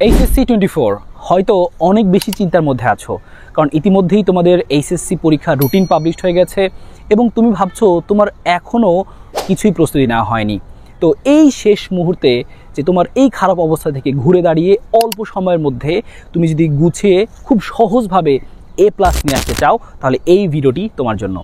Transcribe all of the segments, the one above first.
HSC 24 হয়তো অনেক বেশি চিন্তার মধ্যে আছো, কারণ ইতিমধ্যেই তোমাদের এইচএসসি পরীক্ষা রুটিন পাবলিশ হয়ে গেছে এবং তুমি ভাবছো তোমার এখনও কিছুই প্রস্তুতি নেওয়া হয়নি। তো এই শেষ মুহূর্তে যে তোমার এই খারাপ অবস্থা থেকে ঘুরে দাঁড়িয়ে অল্প সময়ের মধ্যে তুমি যদি গুছিয়ে খুব সহজভাবে A+ নিয়ে আসতে চাও, তাহলে এই ভিডিওটি তোমার জন্য।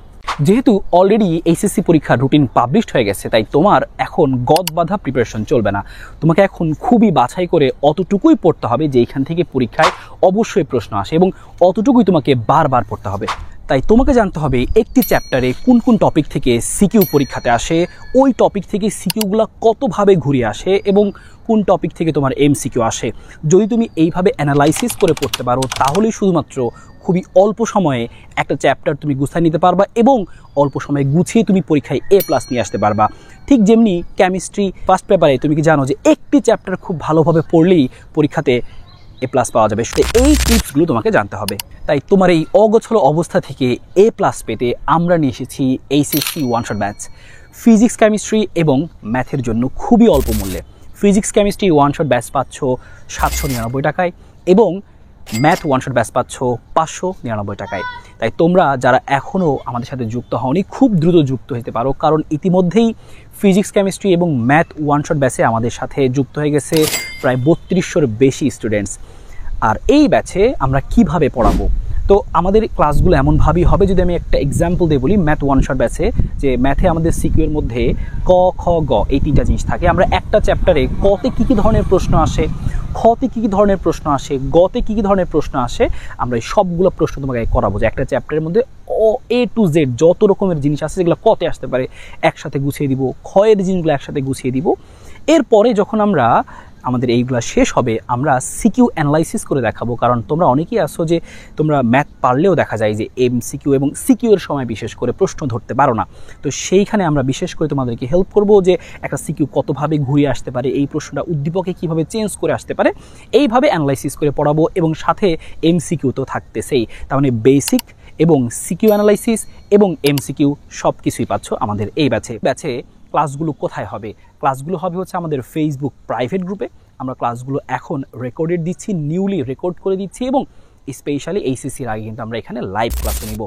যেহেতু অলরেডি এইচএসসি পরীক্ষার রুটিন পাবলিশড হয়ে গেছে, তাই তোমার এখন গদবাঁধা প্রিপারেশন চলবে না। তোমাকে এখন খুবই বাছাই করে অতটুকুই পড়তে হবে যে এইখান থেকে পরীক্ষায় অবশ্যই প্রশ্ন আসে এবং অতটুকুই তোমাকে বারবার পড়তে হবে। তাই তোমাকে জানতে হবে একটি চ্যাপ্টারে কোন কোন টপিক থেকে সিকিউ পরীক্ষাতে আসে, ওই টপিক থেকে সিকিউগুলো কতভাবে ঘুরিয়ে আসে এবং কোন টপিক থেকে তোমার MCQ আসে। যদি তুমি এইভাবে অ্যানালাইসিস করে পড়তে পারো, তাহলেই শুধুমাত্র খুবই অল্প সময়ে একটা চ্যাপ্টার তুমি গুছিয়ে নিতে পারবা এবং অল্প সময়ে গুছিয়ে তুমি পরীক্ষায় A+ নিয়ে আসতে পারবা। ঠিক যেমনি কেমিস্ট্রি ফার্স্ট পেপারে তুমি কি জানো যে একটি চ্যাপ্টার খুব ভালোভাবে পড়লেই পরীক্ষাতে A+ পাওয়া যাবে। এই টিপসগুলো তোমাকে জানতে হবে। তাই তোমার এই অগোছালো অবস্থা থেকে A+ পেতে আমরা নিয়ে এসেছি HSC one shot batch. Physics, chemistry এবং ম্যাথের জন্য খুবই অল্প মূল্যে physics chemistry one shot batch পাচ্ছ 799 টাকায় এবং ম্যাথ ওয়ান শট ব্যাচ পাচ্ছ 599 টাকায়। তাই তোমরা যারা এখনও আমাদের সাথে যুক্ত হওনি, খুব দ্রুত যুক্ত হতে পারো, কারণ ইতিমধ্যেই ফিজিক্স, কেমিস্ট্রি এবং ম্যাথ ওয়ান শট ব্যাচে আমাদের সাথে যুক্ত হয়ে গেছে প্রায় 3200-র বেশি স্টুডেন্টস। আর এই ব্যাচে আমরা কিভাবে পড়াবো, তো আমাদের ক্লাসগুলো এমনভাবেই হবে। যদি আমি একটা এক্সাম্পল দিয়ে বলি, ম্যাথ ওয়ান শট ব্যাচে যে ম্যাথে আমাদের সিকিউ এর মধ্যে ক, খ, গ এই তিনটা জিনিস থাকে। আমরা একটা চ্যাপ্টারে কতে কী কী ধরনের প্রশ্ন আসে, খতে কী কী ধরনের প্রশ্ন আসে, গতে কী কী ধরনের প্রশ্ন আসে, আমরা এই সবগুলো প্রশ্ন তোমাকে করাবো। যে একটা চ্যাপ্টারের মধ্যে A to Z যত রকমের জিনিস আছে যেগুলো কতে আসতে পারে একসাথে গুছিয়ে দিব, খয়ের জিনিসগুলো একসাথে গুছিয়ে দিব। এরপরে যখন আমরা আমাদের এইগুলো শেষ হবে, আমরা সিকিউ অ্যানালাইসিস করে দেখাবো। কারণ তোমরা অনেকেই আসো যে তোমরা ম্যাথ পারলেও দেখা যায় যে MCQ এবং সিকিউ এর সময় বিশেষ করে প্রশ্ন ধরতে পারো না। তো সেইখানে আমরা বিশেষ করে তোমাদেরকে হেল্প করব যে একটা সিকিউ কতভাবে ঘুরিয়ে আসতে পারে, এই প্রশ্নটা উদ্দীপকে কীভাবে চেঞ্জ করে আসতে পারে, এইভাবে অ্যানালাইসিস করে পড়াবো। এবং সাথে MCQ তো থাকতেছেই। তার মানে বেসিক এবং সিকিউ অ্যানালাইসিস এবং MCQ সব কিছুই পাচ্ছ আমাদের এই ব্যাচে। ক্লাসগুলো কোথায় হবে? ক্লাসগুলো হবে হচ্ছে আমাদের ফেসবুক প্রাইভেট গ্রুপে। আমরা ক্লাসগুলো এখন রেকর্ডেড দিচ্ছি, নিউলি রেকর্ড করে দিচ্ছি এবং স্পেশালি এইচএসসির আগে কিন্তু আমরা এখানে লাইভ ক্লাসও নিব।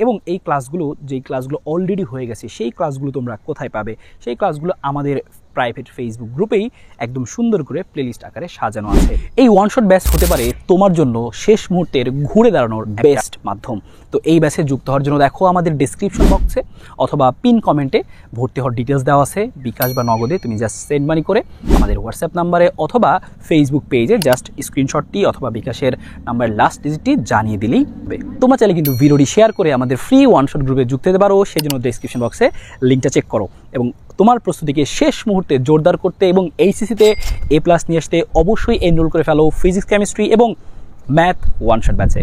এবং এই ক্লাসগুলো, যেই ক্লাসগুলো অলরেডি হয়ে গেছে, সেই ক্লাসগুলো তোমরা কোথায় পাবে? সেই ক্লাসগুলো আমাদের প্রাইভেট ফেসবুক গ্রুপেই একদম সুন্দর করে প্লেলিস্ট আকারে সাজানো আছে। এই ওয়ান শট ব্যাচ হতে পারে তোমার জন্য শেষ মুহূর্তের ঘুরে দাঁড়ানোর বেস্ট মাধ্যম। তো এই ব্যাচে যুক্ত হওয়ার জন্য দেখো আমাদের ডেসক্রিপশন বক্সে অথবা পিন কমেন্টে ভর্তি হওয়ার ডিটেলস দেওয়া আছে। বিকাশ বা নগদে তুমি জাস্ট সেন্ড মানি করে আমাদের হোয়াটসঅ্যাপ নাম্বারে অথবা ফেসবুক পেজে জাস্ট স্ক্রিনশটটি অথবা বিকাশের নাম্বারের লাস্ট ডিজিটটি জানিয়ে দিলেই হবে। তোমরা চাইলে কিন্তু ভিডিওটি শেয়ার করে আমাদের ফ্রি ওয়ান শট গ্রুপে যুক্ত হতে পারো। সেই জন্য ডেসক্রিপশন বক্সে লিঙ্কটা চেক করো এবং তোমার প্রস্তুতিকে শেষ মুহূর্তে জোরদার করতে এবং এইচএসসিতে A+ নিয়ে আসতে অবশ্যই এনরোল করে ফেলো ফিজিক্স, কেমিস্ট্রি এবং ম্যাথ ওয়ান শট ব্যাচে।